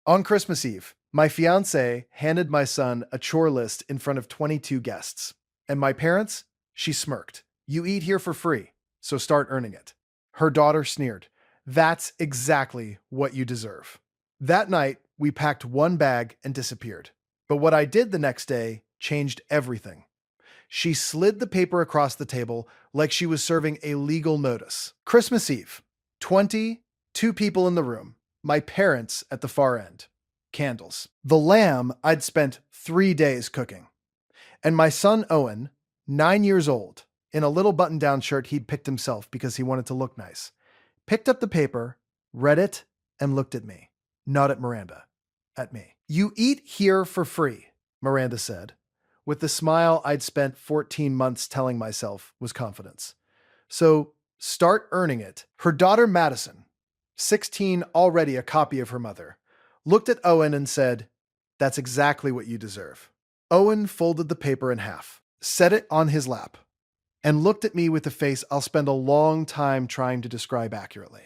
On Christmas Eve, my fiancée handed my son a chore list in front of 22 guests. And my parents? She smirked. You eat here for free, so start earning it. Her daughter sneered. That's exactly what you deserve. That night, we packed one bag and disappeared. But what I did the next day changed everything. She slid the paper across the table like she was serving a legal notice. Christmas Eve. 22 people in the room. My parents at the far end. Candles. The lamb I'd spent 3 days cooking. And my son Owen, 9 years old, in a little button-down shirt he'd picked himself because he wanted to look nice, picked up the paper, read it, and looked at me. Not at Miranda. At me. You eat here for free, Miranda said, with the smile I'd spent 14 months telling myself was confidence. So start earning it. Her daughter Madison, 16, already a copy of her mother, looked at Owen and said, That's exactly what you deserve. Owen folded the paper in half, set it on his lap, and looked at me with a face I'll spend a long time trying to describe accurately.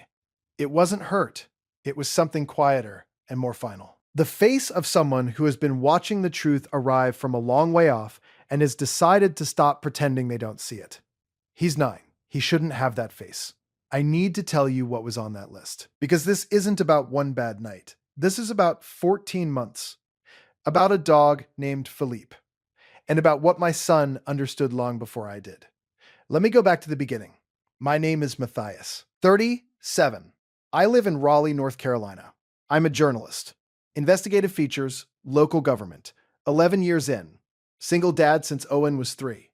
It wasn't hurt. It was something quieter and more final. The face of someone who has been watching the truth arrive from a long way off and has decided to stop pretending they don't see it. He's 9. He shouldn't have that face. I need to tell you what was on that list, because this isn't about one bad night. This is about 14 months, about a dog named Philippe, and about what my son understood long before I did. Let me go back to the beginning. My name is Matthias, 37. I live in Raleigh, North Carolina. I'm a journalist. Investigative features, local government. 11 years in. Single dad since Owen was 3.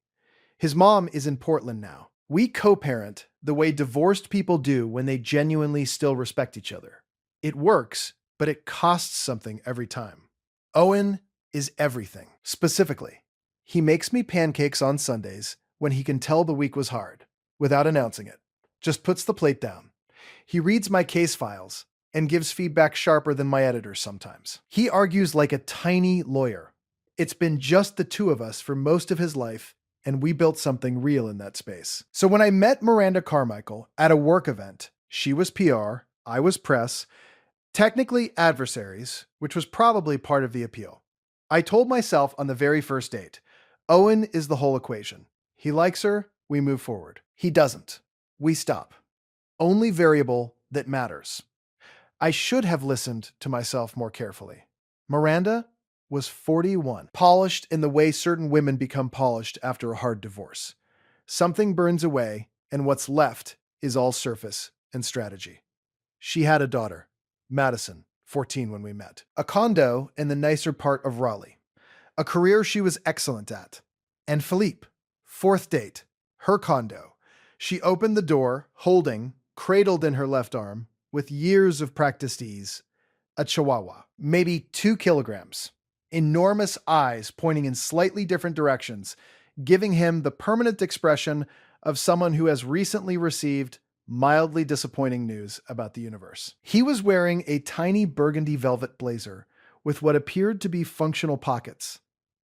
His mom is in Portland now. We co-parent the way divorced people do when they genuinely still respect each other. It works, but it costs something every time. Owen is everything. Specifically, he makes me pancakes on Sundays when he can tell the week was hard, without announcing it. Just puts the plate down. He reads my case files and gives feedback sharper than my editors sometimes. He argues like a tiny lawyer. It's been just the two of us for most of his life, and we built something real in that space. So when I met Miranda Carmichael at a work event, she was PR, I was press, technically adversaries, which was probably part of the appeal. I told myself on the very first date, Owen is the whole equation. He likes her, we move forward. He doesn't. We stop. Only variable that matters. I should have listened to myself more carefully. Miranda was 41, polished in the way certain women become polished after a hard divorce. Something burns away, and what's left is all surface and strategy. She had a daughter, Madison, 14 when we met, a condo in the nicer part of Raleigh, a career she was excellent at, and Philippe, 4th date, her condo. She opened the door, holding, cradled in her left arm, with years of practiced ease, a chihuahua, maybe 2 kilograms, enormous eyes pointing in slightly different directions, giving him the permanent expression of someone who has recently received mildly disappointing news about the universe. He was wearing a tiny burgundy velvet blazer with what appeared to be functional pockets.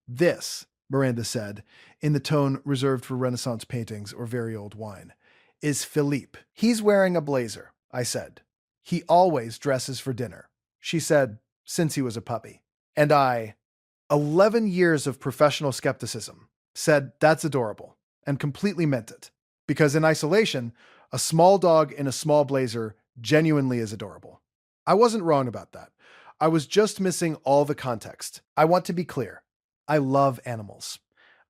This, Miranda said, in the tone reserved for Renaissance paintings or very old wine, is Philippe. He's wearing a blazer, I said. He always dresses for dinner, she said, since he was a puppy. And I, 11 years of professional skepticism, said that's adorable, and completely meant it. Because in isolation, a small dog in a small blazer genuinely is adorable. I wasn't wrong about that. I was just missing all the context. I want to be clear. I love animals.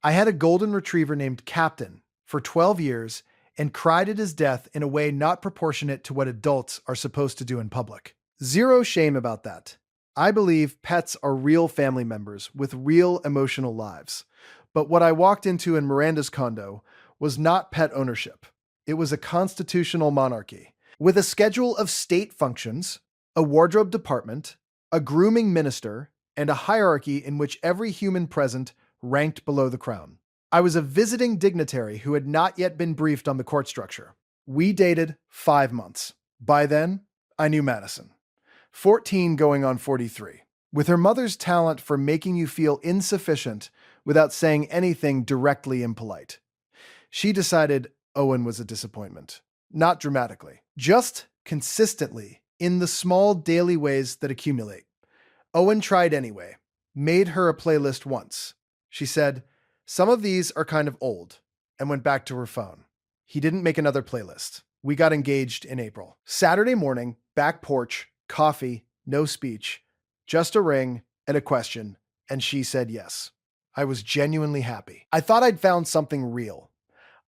I had a golden retriever named Captain for 12 years and cried at his death in a way not proportionate to what adults are supposed to do in public. Zero shame about that. I believe pets are real family members with real emotional lives. But what I walked into in Miranda's condo was not pet ownership. It was a constitutional monarchy with a schedule of state functions, a wardrobe department, a grooming minister, and a hierarchy in which every human present ranked below the crown. I was a visiting dignitary who had not yet been briefed on the court structure. We dated 5 months. By then, I knew Madison, 14 going on 43, with her mother's talent for making you feel insufficient without saying anything directly impolite. She decided Owen was a disappointment. Not dramatically, just consistently in the small daily ways that accumulate. Owen tried anyway, made her a playlist once. She said, "Some of these are kind of old," and went back to her phone. He didn't make another playlist. We got engaged in April. Saturday morning, back porch, coffee, no speech, just a ring and a question, and she said yes. I was genuinely happy. I thought I'd found something real.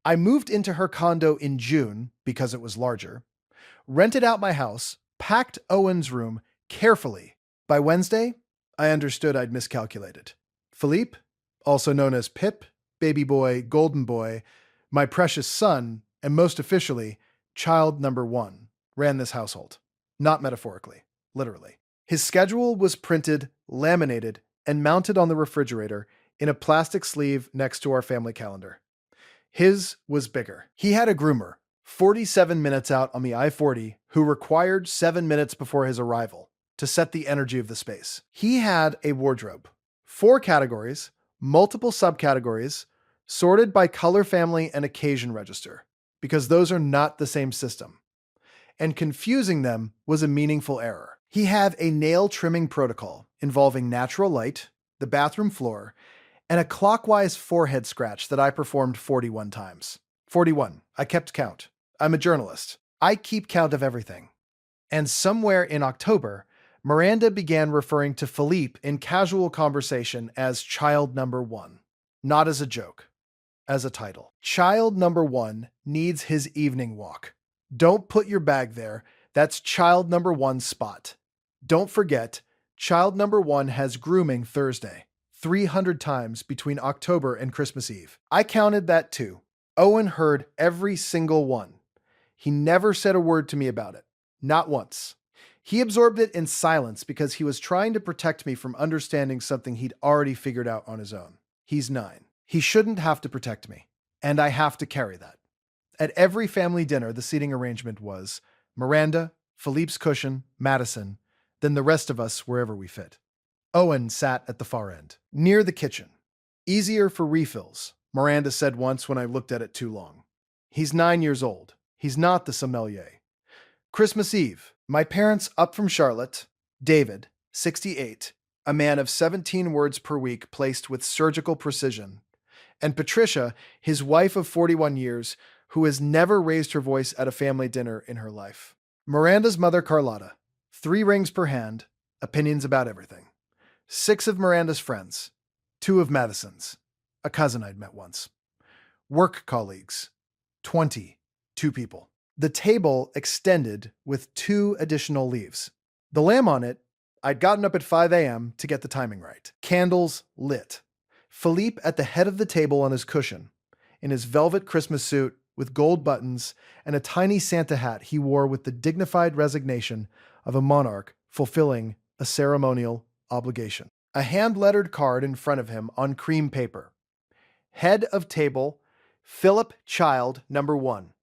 I moved into her condo in June because it was larger, rented out my house, packed Owen's room carefully. By Wednesday, I understood I'd miscalculated. Philippe, also known as Pip, baby boy, golden boy, my precious son, and most officially, child number one, ran this household. Not metaphorically, literally. His schedule was printed, laminated, and mounted on the refrigerator in a plastic sleeve next to our family calendar. His was bigger. He had a groomer, 47 minutes out on the I-40, who required 7 minutes before his arrival to set the energy of the space. He had a wardrobe, 4 categories, multiple subcategories, sorted by color family and occasion register, because those are not the same system. And confusing them was a meaningful error. He had a nail trimming protocol involving natural light, the bathroom floor, and a clockwise forehead scratch that I performed 41 times. 41. I kept count. I'm a journalist. I keep count of everything. And somewhere in October, Miranda began referring to Philippe in casual conversation as child number one. Not as a joke, as a title. Child number one needs his evening walk. Don't put your bag there. That's child number one's spot. Don't forget, child number one has grooming Thursday, 300 times between October and Christmas Eve. I counted that too. Owen heard every single one. He never said a word to me about it. Not once. He absorbed it in silence because he was trying to protect me from understanding something he'd already figured out on his own. He's 9. He shouldn't have to protect me, and I have to carry that. At every family dinner, the seating arrangement was Miranda, Philippe's cushion, Madison, then the rest of us wherever we fit. Owen sat at the far end, near the kitchen. Easier for refills, Miranda said once when I looked at it too long. He's 9 years old. He's not the sommelier. Christmas Eve, my parents up from Charlotte, David, 68, a man of 17 words per week placed with surgical precision, and Patricia, his wife of 41 years, who has never raised her voice at a family dinner in her life. Miranda's mother, Carlotta, 3 rings per hand, opinions about everything. 6 of Miranda's friends, 2 of Madison's, a cousin I'd met once. Work colleagues, 2 people. The table extended with 2 additional leaves. The lamb on it, I'd gotten up at 5 a.m. to get the timing right. Candles lit. Philippe at the head of the table on his cushion, in his velvet Christmas suit with gold buttons and a tiny Santa hat he wore with the dignified resignation of a monarch fulfilling a ceremonial obligation. A hand-lettered card in front of him on cream paper. Head of table, Philip Child, number 1.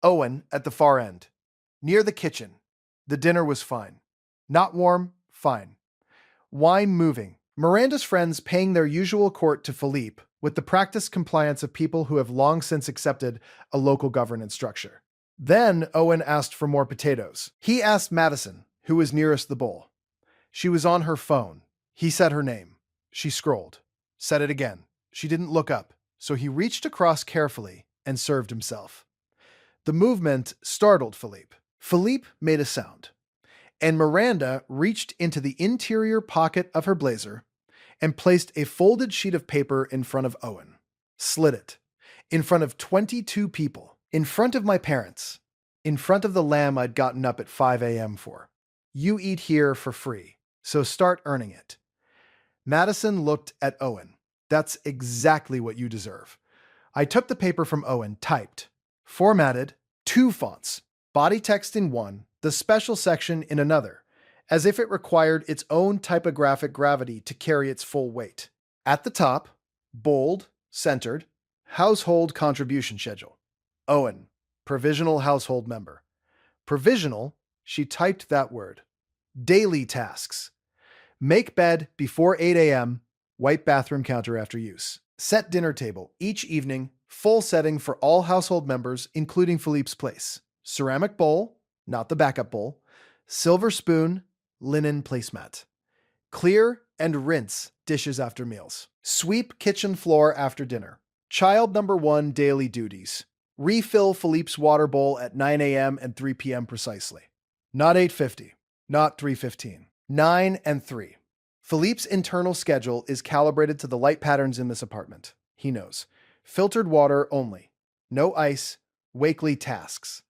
Owen at the far end. Near the kitchen. The dinner was fine. Not warm, fine. Wine moving. Miranda's friends paying their usual court to Philippe with the practiced compliance of people who have long since accepted a local governance structure. Then Owen asked for more potatoes. He asked Madison, who was nearest the bowl. She was on her phone. He said her name. She scrolled. Said it again. She didn't look up, so he reached across carefully and served himself. The movement startled Philippe. Philippe made a sound, and Miranda reached into the interior pocket of her blazer and placed a folded sheet of paper in front of Owen. Slid it. In front of 22 people. In front of my parents. In front of the lamb I'd gotten up at 5 a.m. for. You eat here for free, so start earning it. Madison looked at Owen. That's exactly what you deserve. I took the paper from Owen, typed, formatted, 2 fonts, body text in one, the special section in another, as if it required its own typographic gravity to carry its full weight. At the top, bold, centered, household contribution schedule. Owen, provisional household member. Provisional, she typed that word. Daily tasks. Make bed before 8 a.m., wipe bathroom counter after use. Set dinner table each evening, full setting for all household members, including Philippe's place. Ceramic bowl, not the backup bowl. Silver spoon, linen placemat. Clear and rinse dishes after meals. Sweep kitchen floor after dinner. Child number 1 daily duties. Refill Philippe's water bowl at 9 a.m. and 3 p.m. precisely. Not 8:50, not 3:15. 9 and 3. Philippe's internal schedule is calibrated to the light patterns in this apartment. He knows. Filtered water only. No ice. Wakely tasks.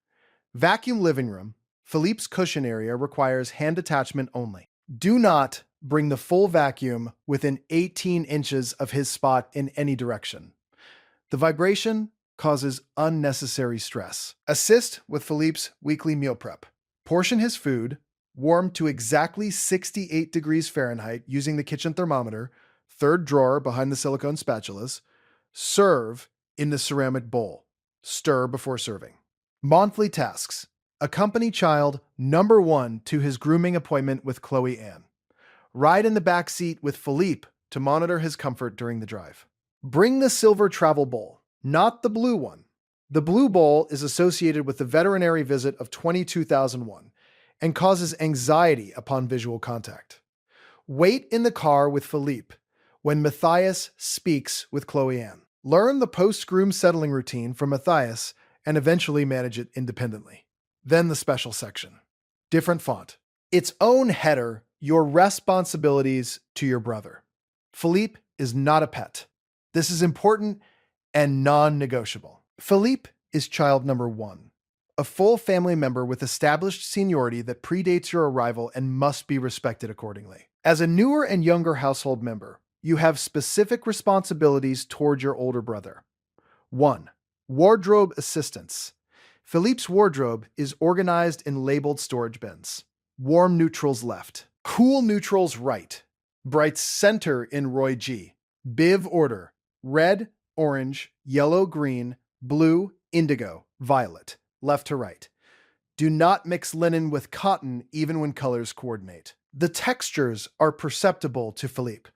Vacuum living room. Philippe's cushion area requires hand attachment only. Do not bring the full vacuum within 18 inches of his spot in any direction. The vibration causes unnecessary stress. Assist with Philippe's weekly meal prep. Portion his food, warm to exactly 68 degrees Fahrenheit using the kitchen thermometer, third drawer behind the silicone spatulas. Serve in the ceramic bowl. Stir before serving. Monthly tasks. Accompany child number 1 to his grooming appointment with Chloe Ann. Ride in the back seat with Philippe to monitor his comfort during the drive. Bring the silver travel bowl, not the blue one. The blue bowl is associated with the veterinary visit of 22,001 and causes anxiety upon visual contact. Wait in the car with Philippe when Matthias speaks with Chloe Ann. Learn the post-groom settling routine from Matthias and eventually manage it independently. Then the special section. Different font. Its own header, your responsibilities to your brother. Philippe is not a pet. This is important and non-negotiable. Philippe is child number 1, a full family member with established seniority that predates your arrival and must be respected accordingly. As a newer and younger household member, you have specific responsibilities toward your older brother. 1. Wardrobe assistance. Philippe's wardrobe is organized in labeled storage bins. Warm neutrals left. Cool neutrals right. Brights center in Roy G. Biv order. Red, orange, yellow, green, blue, indigo, violet. Left to right. Do not mix linen with cotton even when colors coordinate. The textures are perceptible to Philippe,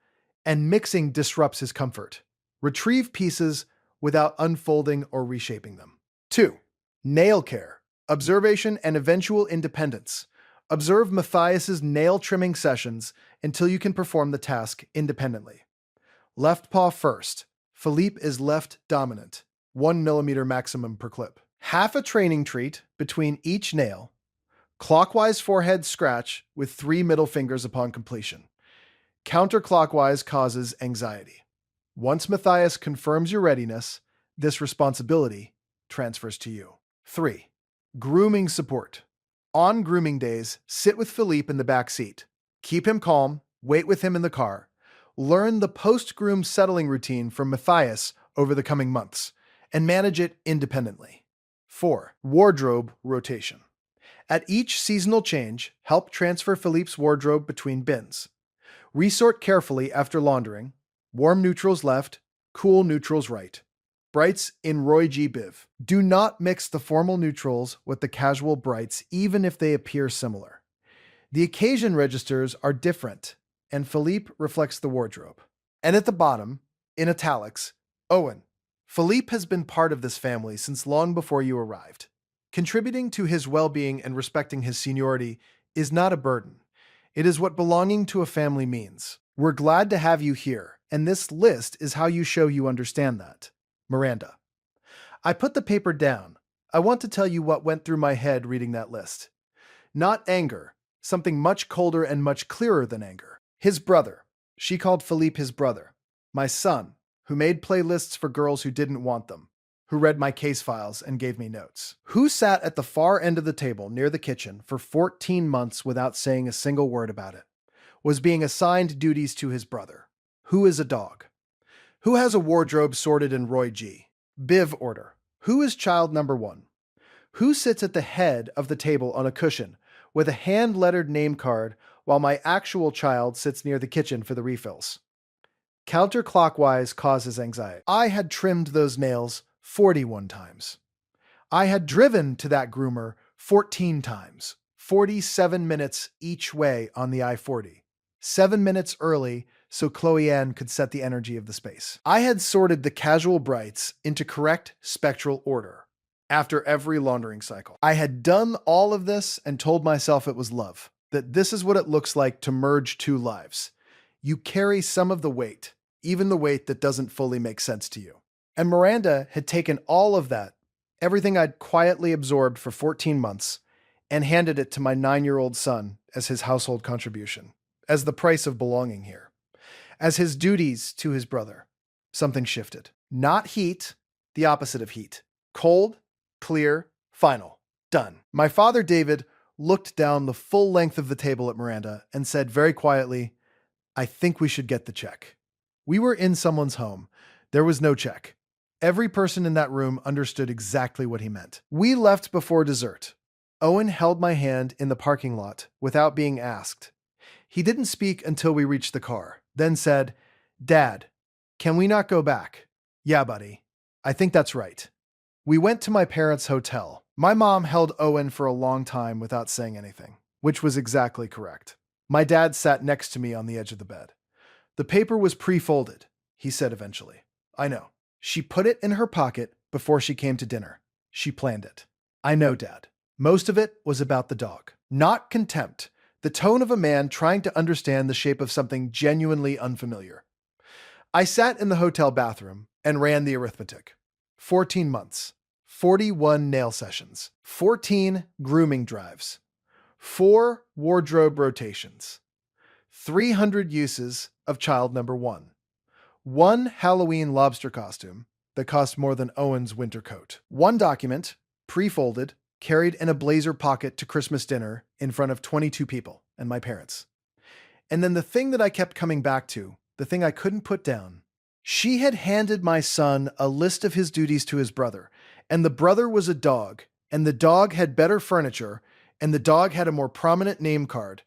and mixing disrupts his comfort. Retrieve pieces without unfolding or reshaping them. 2. Nail care. Observation and eventual independence. Observe Matthias's nail trimming sessions until you can perform the task independently. Left paw first. Philippe is left dominant. 1 millimeter maximum per clip. Half a training treat between each nail. Clockwise forehead scratch with 3 middle fingers upon completion. Counterclockwise causes anxiety. Once Matthias confirms your readiness, this responsibility transfers to you. 3. Grooming support. On grooming days, sit with Philippe in the back seat. Keep him calm, wait with him in the car. Learn the post-groom settling routine from Matthias over the coming months, and manage it independently. 4. Wardrobe rotation. At each seasonal change, help transfer Philippe's wardrobe between bins. Resort carefully after laundering. Warm neutrals left, cool neutrals right. Brights in Roy G. Biv. Do not mix the formal neutrals with the casual brights, even if they appear similar. The occasion registers are different, and Philippe reflects the wardrobe. And at the bottom, in italics, Owen. Philippe has been part of this family since long before you arrived. Contributing to his well-being and respecting his seniority is not a burden. It is what belonging to a family means. We're glad to have you here, and this list is how you show you understand that. Miranda. I put the paper down. I want to tell you what went through my head reading that list. Not anger, something much colder and much clearer than anger. His brother. She called Philippe his brother. My son, who made playlists for girls who didn't want them, who read my case files and gave me notes, who sat at the far end of the table near the kitchen for 14 months without saying a single word about it, was being assigned duties to his brother, who is a dog, who has a wardrobe sorted in Roy G. Biv order, who is child number 1, who sits at the head of the table on a cushion with a hand-lettered name card while my actual child sits near the kitchen for the refills. Counterclockwise causes anxiety. I had trimmed those nails 41 times. I had driven to that groomer 14 times, 47 minutes each way on the I-40. 7 minutes early so Chloe Ann could set the energy of the space. I had sorted the casual brights into correct spectral order after every laundering cycle. I had done all of this and told myself it was love, that this is what it looks like to merge two lives, You carry some of the weight, even the weight that doesn't fully make sense to you. And Miranda had taken all of that, everything I'd quietly absorbed for 14 months, and handed it to my 9-year-old son as his household contribution, as the price of belonging here, as his duties to his brother. Something shifted. Not heat, the opposite of heat. Cold, clear, final. Done. My father, David, looked down the full length of the table at Miranda and said very quietly, "I think we should get the check." We were in someone's home. There was no check. Every person in that room understood exactly what he meant. We left before dessert. Owen held my hand in the parking lot without being asked. He didn't speak until we reached the car, then said, "Dad, can we not go back?" "Yeah, buddy. I think that's right." We went to my parents' hotel. My mom held Owen for a long time without saying anything, which was exactly correct. My dad sat next to me on the edge of the bed. "The paper was pre-folded," he said eventually. "I know. She put it in her pocket before she came to dinner. She planned it." "I know, Dad." Most of it was about the dog. Not contempt, the tone of a man trying to understand the shape of something genuinely unfamiliar. I sat in the hotel bathroom and ran the arithmetic. 14 months, 41 nail sessions, 14 grooming drives, 4 wardrobe rotations, 300 uses of child number 1 Halloween lobster costume that cost more than Owen's winter coat, 1 document, pre-folded, carried in a blazer pocket to Christmas dinner in front of 22 people and my parents. And then the thing that I kept coming back to, the thing I couldn't put down. She had handed my son a list of his duties to his brother, and the brother was a dog, and the dog had better furniture, and the dog had a more prominent name card,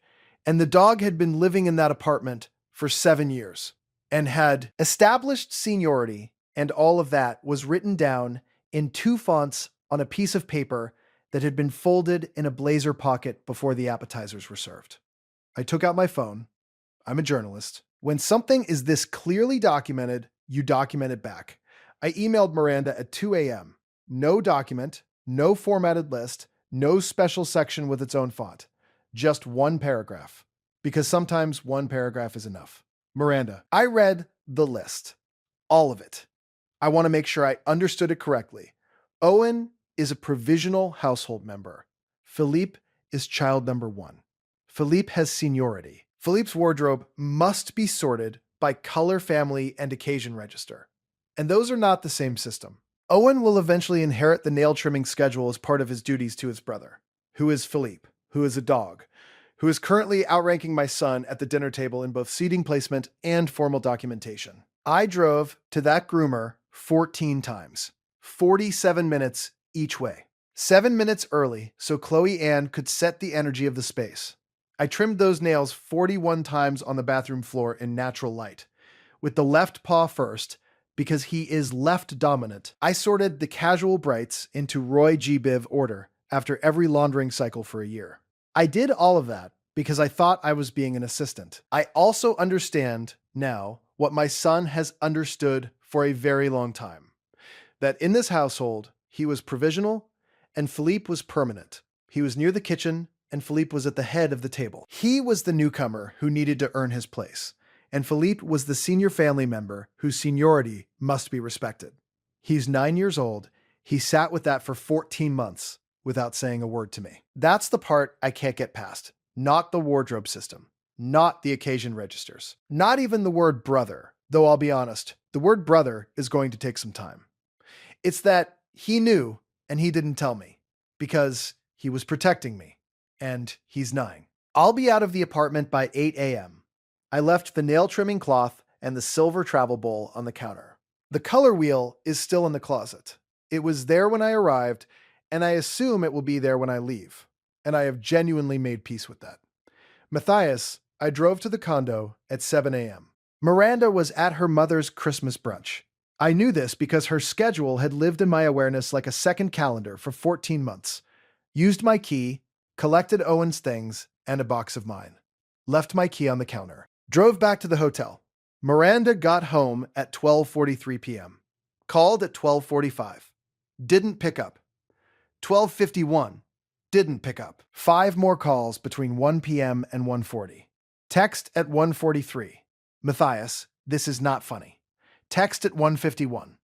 and the dog had been living in that apartment for 7 years, and had established seniority, and all of that was written down in 2 fonts on a piece of paper that had been folded in a blazer pocket before the appetizers were served. I took out my phone. I'm a journalist. When something is this clearly documented, you document it back. I emailed Miranda at 2 a.m. No document, no formatted list, no special section with its own font. Just 1 paragraph. Because sometimes 1 paragraph is enough. Miranda, I read the list. All of it. I want to make sure I understood it correctly. Owen is a provisional household member. Philippe is child number 1. Philippe has seniority. Philippe's wardrobe must be sorted by color, family, and occasion register. And those are not the same system. Owen will eventually inherit the nail trimming schedule as part of his duties to his brother, who is Philippe, who is a dog, who is currently outranking my son at the dinner table in both seating placement and formal documentation. I drove to that groomer 14 times, 47 minutes each way. 7 minutes early so Chloe Ann could set the energy of the space. I trimmed those nails 41 times on the bathroom floor in natural light, with the left paw first, because he is left dominant. I sorted the casual brights into Roy G. Biv order after every laundering cycle for a year. I did all of that because I thought I was being an assistant. I also understand now what my son has understood for a very long time, that in this household, he was provisional and Philippe was permanent. He was near the kitchen and Philippe was at the head of the table. He was the newcomer who needed to earn his place, and Philippe was the senior family member whose seniority must be respected. He's 9 years old. He sat with that for 14 months without saying a word to me. That's the part I can't get past. Not the wardrobe system, not the occasion registers, not even the word brother, though I'll be honest, the word brother is going to take some time. It's that he knew and he didn't tell me because he was protecting me. And he's 9. I'll be out of the apartment by 8 a.m. I left the nail trimming cloth and the silver travel bowl on the counter. The color wheel is still in the closet. It was there when I arrived, and I assume it will be there when I leave. And I have genuinely made peace with that. Matthias, I drove to the condo at 7 a.m. Miranda was at her mother's Christmas brunch. I knew this because her schedule had lived in my awareness like a second calendar for 14 months. Used my key, collected Owen's things and a box of mine. Left my key on the counter. Drove back to the hotel. Miranda got home at 12:43 p.m. Called at 12:45. Didn't pick up. 12:51. Didn't pick up. 5 more calls between 1 p.m. and 1:40. Text at 1:43. Matthias, this is not funny. Text at 1:51.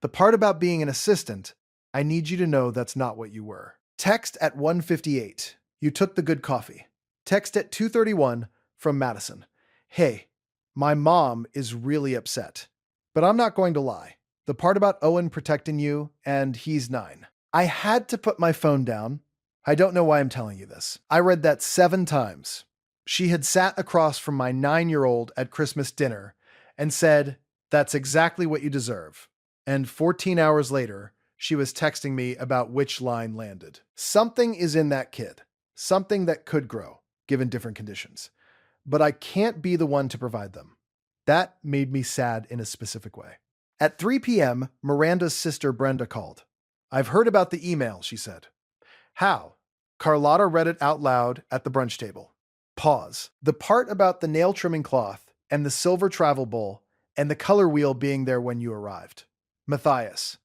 The part about being an assistant, I need you to know that's not what you were. Text at 1:58. You took the good coffee. Text at 2:31 from Madison. Hey, my mom is really upset. But I'm not going to lie. The part about Owen protecting you and he's 9. I had to put my phone down. I don't know why I'm telling you this. I read that 7 times. She had sat across from my 9-year-old at Christmas dinner and said, "That's exactly what you deserve." And 14 hours later, she was texting me about which line landed. Something is in that kid. Something that could grow, given different conditions. But I can't be the one to provide them. That made me sad in a specific way. At 3 p.m., Miranda's sister Brenda called. "I've heard about the email," she said. "How?" Carlotta read it out loud at the brunch table. Pause. The part about the nail trimming cloth and the silver travel bowl and the color wheel being there when you arrived. Matthias.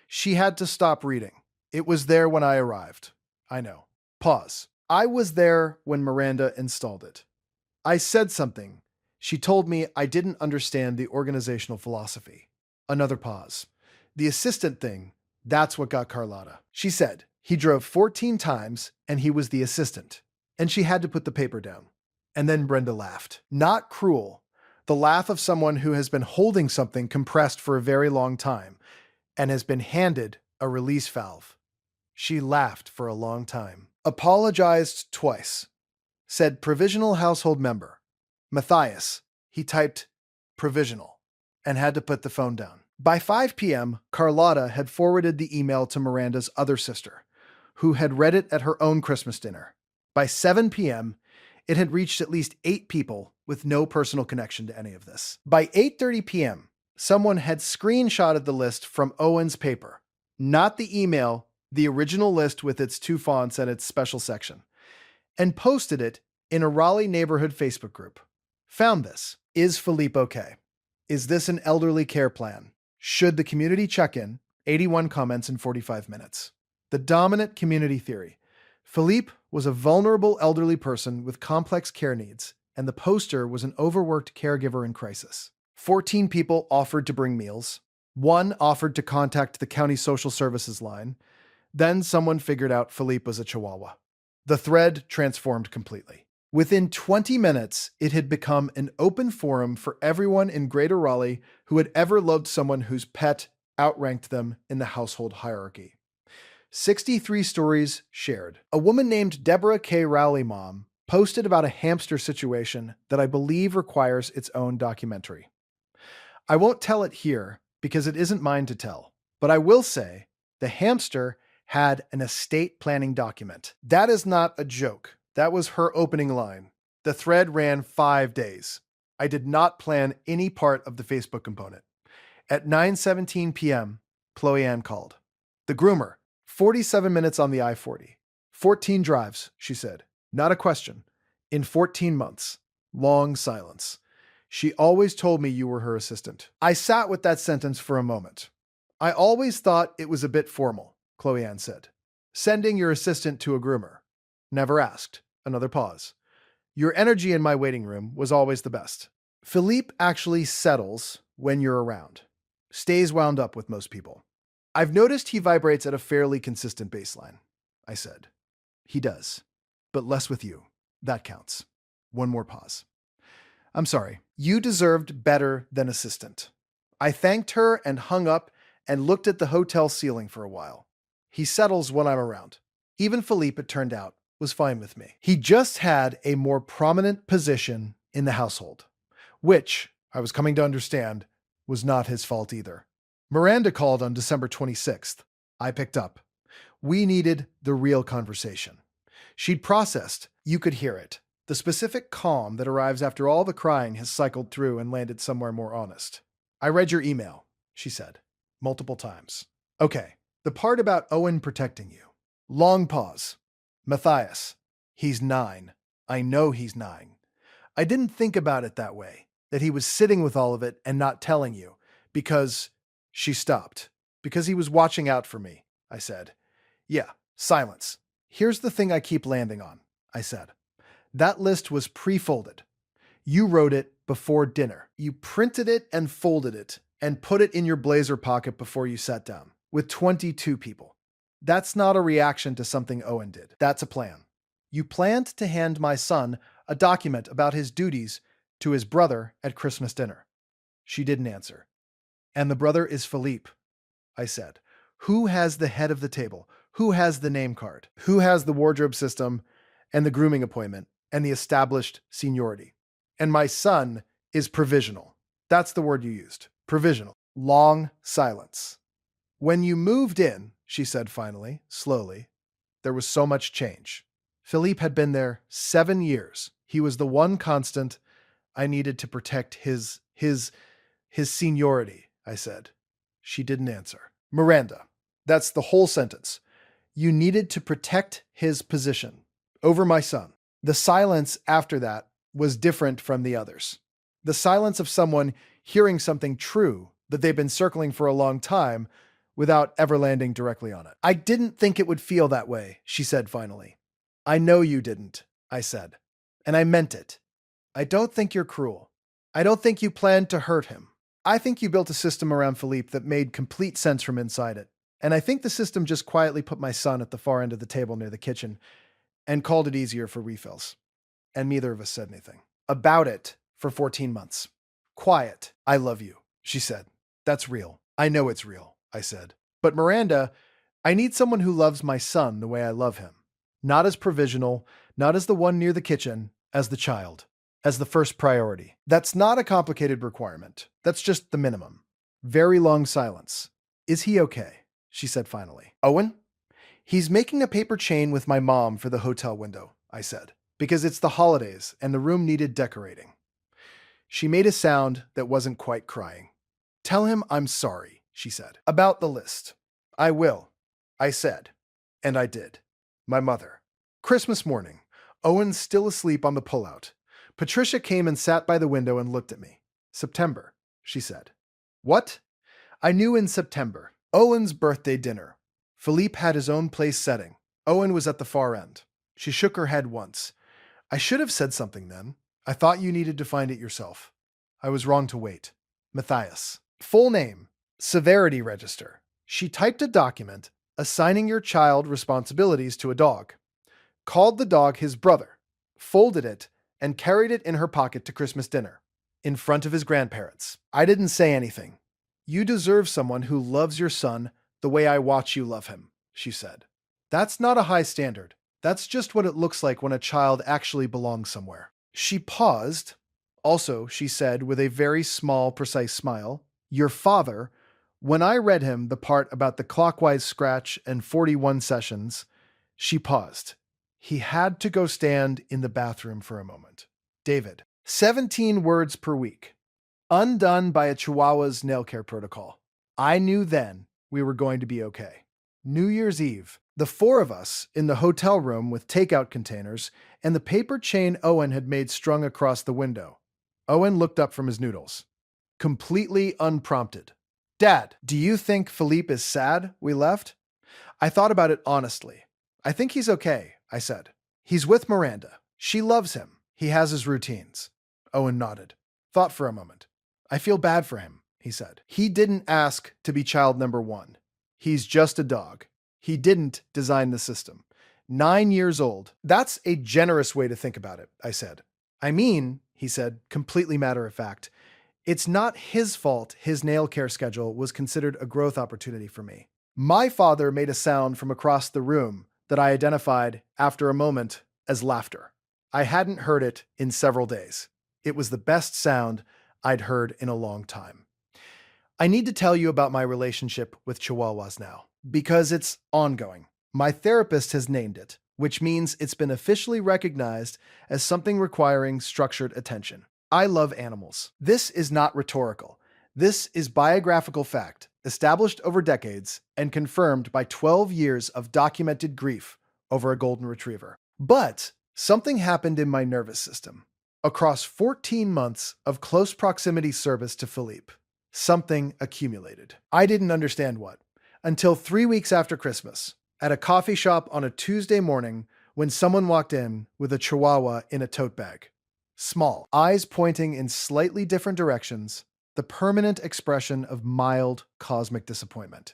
She had to stop reading. It was there when I arrived. I know. Pause. I was there when Miranda installed it. I said something. She told me I didn't understand the organizational philosophy. Another pause. The assistant thing, that's what got Carlotta. She said he drove 14 times and he was the assistant. And she had to put the paper down. And then Brenda laughed. Not cruel. The laugh of someone who has been holding something compressed for a very long time and has been handed a release valve. She laughed for a long time. Apologized twice. Said provisional household member. Matthias. He typed provisional and had to put the phone down. By 5 p.m., Carlotta had forwarded the email to Miranda's other sister, who had read it at her own Christmas dinner. By 7 p.m., it had reached at least 8 people with no personal connection to any of this. By 8:30 p.m., someone had screenshotted the list from Owen's paper. Not the email, the original list with its 2 fonts and its special section, and posted it in a Raleigh neighborhood Facebook group. Found this. Is Philippe okay? Is this an elderly care plan? Should the community check in? 81 comments in 45 minutes. The dominant community theory. Philippe was a vulnerable elderly person with complex care needs, and the poster was an overworked caregiver in crisis. 14 people offered to bring meals. 1 offered to contact the county social services line. Then someone figured out Philippe was a Chihuahua. The thread transformed completely. Within 20 minutes, it had become an open forum for everyone in Greater Raleigh who had ever loved someone whose pet outranked them in the household hierarchy. 63 stories shared. A woman named Deborah K. Rowley Mom posted about a hamster situation that I believe requires its own documentary. I won't tell it here because it isn't mine to tell, but I will say the hamster had an estate planning document. That is not a joke. That was her opening line. The thread ran 5 days. I did not plan any part of the Facebook component. At 9:17 p.m., Chloe Ann called. The groomer, 47 minutes on the I-40. 14 drives, she said. Not a question. In 14 months. Long silence. She always told me you were her assistant. I sat with that sentence for a moment. I always thought it was a bit formal, Chloe Ann said. Sending your assistant to a groomer. Never asked. Another pause. Your energy in my waiting room was always the best. Philippe actually settles when you're around. Stays wound up with most people. I've noticed he vibrates at a fairly consistent baseline, I said. He does, but less with you. That counts. One more pause. I'm sorry. You deserved better than assistant. I thanked her and hung up and looked at the hotel ceiling for a while. He settles when I'm around. Even Philippe, it turned out, was fine with me. He just had a more prominent position in the household, which, I was coming to understand, was not his fault either. Miranda called on December 26th. I picked up. We needed the real conversation. She'd processed. You could hear it. The specific calm that arrives after all the crying has cycled through and landed somewhere more honest. I read your email, she said, multiple times. Okay, the part about Owen protecting you. Long pause. Matthias. He's 9. I know he's 9. I didn't think about it that way, that he was sitting with all of it and not telling you, because she stopped. Because he was watching out for me, I said. Yeah, silence. Here's the thing I keep landing on, I said. That list was pre-folded. You wrote it before dinner. You printed it and folded it and put it in your blazer pocket before you sat down with 22 people. That's not a reaction to something Owen did. That's a plan. You planned to hand my son a document about his duties to his brother at Christmas dinner. She didn't answer. And the brother is Philippe, I said. Who has the head of the table? Who has the name card? Who has the wardrobe system and the grooming appointment and the established seniority? And my son is provisional. That's the word you used. Provisional. Long silence. When you moved in, she said finally, slowly, there was so much change. Philippe had been there 7 years. He was the one constant. I needed to protect his seniority, I said. She didn't answer. Miranda, that's the whole sentence. You needed to protect his position over my son. The silence after that was different from the others. The silence of someone hearing something true that they've been circling for a long time without ever landing directly on it. I didn't think it would feel that way, she said finally. I know you didn't, I said. And I meant it. I don't think you're cruel. I don't think you planned to hurt him. I think you built a system around Philippe that made complete sense from inside it. And I think the system just quietly put my son at the far end of the table near the kitchen and called it easier for refills. And neither of us said anything about it for 14 months. Quiet. I love you, she said. That's real. I know it's real, I said. But Miranda, I need someone who loves my son the way I love him. Not as provisional, not as the one near the kitchen, as the child, as the first priority. That's not a complicated requirement. That's just the minimum. Very long silence. Is he okay? She said finally. Owen? He's making a paper chain with my mom for the hotel window, I said, because it's the holidays and the room needed decorating. She made a sound that wasn't quite crying. Tell him I'm sorry, she said. About the list. I will, I said. And I did. My mother. Christmas morning. Owen's still asleep on the pullout. Patricia came and sat by the window and looked at me. September, she said. What? I knew in September. Owen's birthday dinner. Philippe had his own place setting. Owen was at the far end. She shook her head once. I should have said something then. I thought you needed to find it yourself. I was wrong to wait. Matthias. Full name. Severity register. She typed a document assigning your child responsibilities to a dog. Called the dog his brother. Folded it and carried it in her pocket to Christmas dinner. In front of his grandparents. I didn't say anything. You deserve someone who loves your son the way I watch you love him, she said. That's not a high standard. That's just what it looks like when a child actually belongs somewhere. She paused. Also, she said with a very small, precise smile, your father, when I read him the part about the clockwise scratch and 41 sessions, she paused. He had to go stand in the bathroom for a moment. David, 17 words per week. Undone by a Chihuahua's nail care protocol. I knew then we were going to be okay. New Year's Eve, the four of us in the hotel room with takeout containers and the paper chain Owen had made strung across the window. Owen looked up from his noodles. Completely unprompted. Dad, do you think Philippe is sad we left? I thought about it honestly. I think he's okay, I said. He's with Miranda. She loves him. He has his routines. Owen nodded. Thought for a moment. I feel bad for him, he said. He didn't ask to be child number 1. He's just a dog. He didn't design the system. 9 years old. That's a generous way to think about it, I said. I mean, he said, completely matter of fact, it's not his fault his nail care schedule was considered a growth opportunity for me. My father made a sound from across the room that I identified after a moment as laughter. I hadn't heard it in several days. It was the best sound I'd heard in a long time. I need to tell you about my relationship with Chihuahuas now, because it's ongoing. My therapist has named it, which means it's been officially recognized as something requiring structured attention. I love animals. This is not rhetorical. This is biographical fact, established over decades and confirmed by 12 years of documented grief over a golden retriever. But something happened in my nervous system. Across 14 months of close proximity service to Philippe, something accumulated. I didn't understand what, until 3 weeks after Christmas, at a coffee shop on a Tuesday morning when someone walked in with a Chihuahua in a tote bag. Small, eyes pointing in slightly different directions, the permanent expression of mild cosmic disappointment.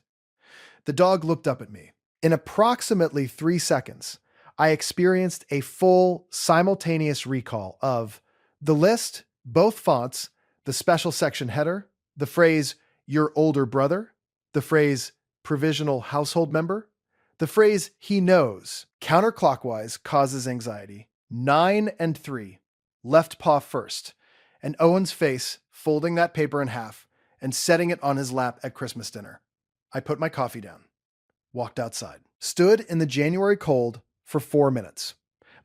The dog looked up at me. In approximately 3 seconds, I experienced a full, simultaneous recall of the list, both fonts, the special section header, the phrase, your older brother, the phrase, provisional household member, the phrase, he knows, counterclockwise causes anxiety, 9 and 3, left paw first, and Owen's face folding that paper in half and setting it on his lap at Christmas dinner. I put my coffee down, walked outside, stood in the January cold for 4 minutes.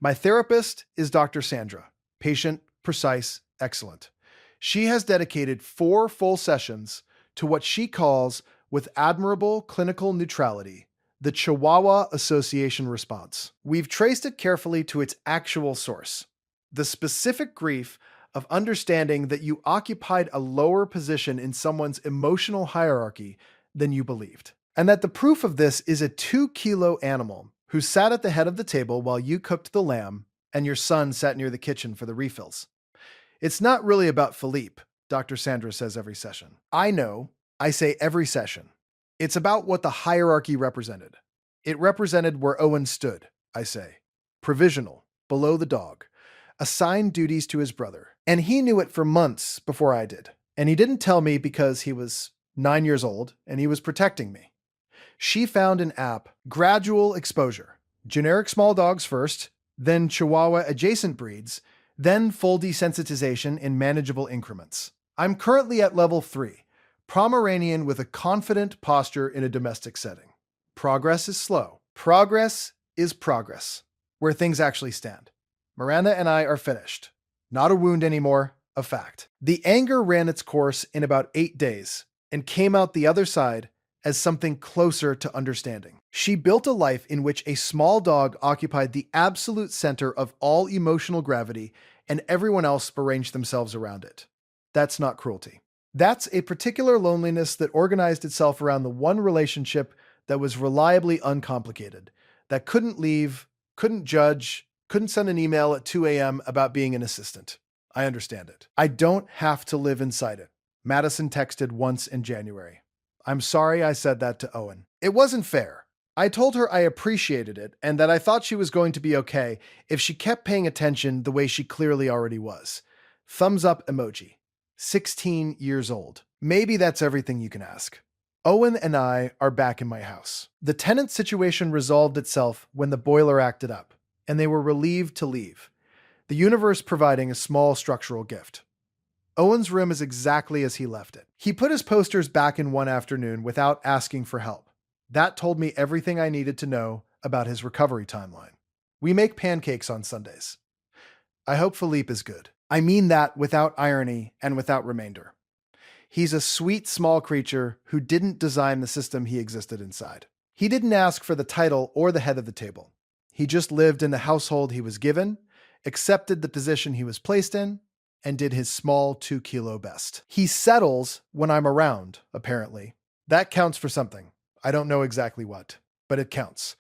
My therapist is Dr. Sandra, patient, precise, excellent. She has dedicated 4 full sessions to what she calls, with admirable clinical neutrality, the Chihuahua Association response. We've traced it carefully to its actual source, the specific grief of understanding that you occupied a lower position in someone's emotional hierarchy than you believed. And that the proof of this is a 2-kilo animal who sat at the head of the table while you cooked the lamb and your son sat near the kitchen for the refills. It's not really about Philippe, Dr. Sandra says every session. I know, I say every session. It's about what the hierarchy represented. It represented where Owen stood, I say. Provisional, below the dog. Assigned duties to his brother. And he knew it for months before I did. And he didn't tell me because he was 9 years old and he was protecting me. She found an app, gradual exposure. Generic small dogs first, then Chihuahua adjacent breeds, then full desensitization in manageable increments. I'm currently at level 3, Pomeranian with a confident posture in a domestic setting. Progress is slow. Progress is progress, where things actually stand. Miranda and I are finished. Not a wound anymore, a fact. The anger ran its course in about 8 days and came out the other side as something closer to understanding. She built a life in which a small dog occupied the absolute center of all emotional gravity and everyone else arranged themselves around it. That's not cruelty. That's a particular loneliness that organized itself around the one relationship that was reliably uncomplicated, that couldn't leave, couldn't judge, couldn't send an email at 2 a.m. about being an assistant. I understand it. I don't have to live inside it. Madison texted once in January. I'm sorry I said that to Owen. It wasn't fair. I told her I appreciated it and that I thought she was going to be okay if she kept paying attention the way she clearly already was. Thumbs up emoji. 16 years old. Maybe that's everything you can ask. Owen and I are back in my house. The tenant situation resolved itself when the boiler acted up, and they were relieved to leave, the universe providing a small structural gift. Owen's room is exactly as he left it. He put his posters back in one afternoon without asking for help. That told me everything I needed to know about his recovery timeline. We make pancakes on Sundays. I hope Philippe is good. I mean that without irony and without remainder. He's a sweet small creature who didn't design the system he existed inside. He didn't ask for the title or the head of the table. He just lived in the household he was given, accepted the position he was placed in, and did his small 2-kilo best. He settles when I'm around, apparently. That counts for something. I don't know exactly what, but it counts.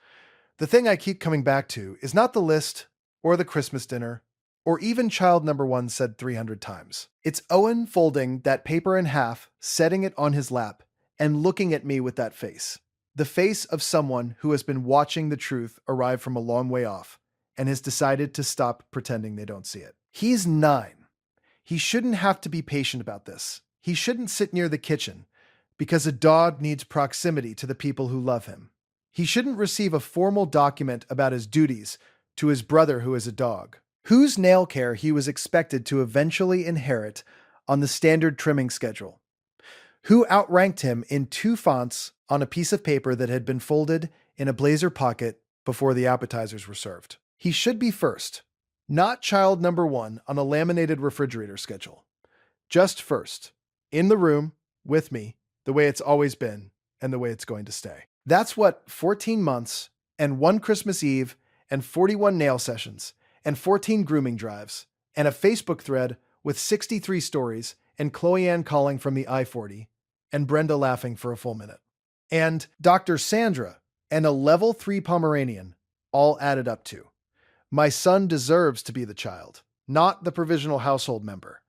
The thing I keep coming back to is not the list or the Christmas dinner or even child number 1 said 300 times. It's Owen folding that paper in half, setting it on his lap, and looking at me with that face. The face of someone who has been watching the truth arrive from a long way off and has decided to stop pretending they don't see it. He's 9. He shouldn't have to be patient about this. He shouldn't sit near the kitchen because a dog needs proximity to the people who love him. He shouldn't receive a formal document about his duties to his brother who is a dog, whose nail care he was expected to eventually inherit on the standard trimming schedule, who outranked him in 2 fonts on a piece of paper that had been folded in a blazer pocket before the appetizers were served. He should be first. Not child number 1 on a laminated refrigerator schedule. Just first. In the room, with me, the way it's always been, and the way it's going to stay. That's what 14 months, and 1 Christmas Eve, and 41 nail sessions, and 14 grooming drives, and a Facebook thread with 63 stories, and Chloe Ann calling from the I-40, and Brenda laughing for a full minute. And Dr. Sandra, and a level 3 Pomeranian, all added up to. My son deserves to be the child. Not the provisional household member.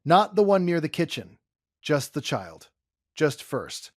Not the one near the kitchen. Just the child. Just first.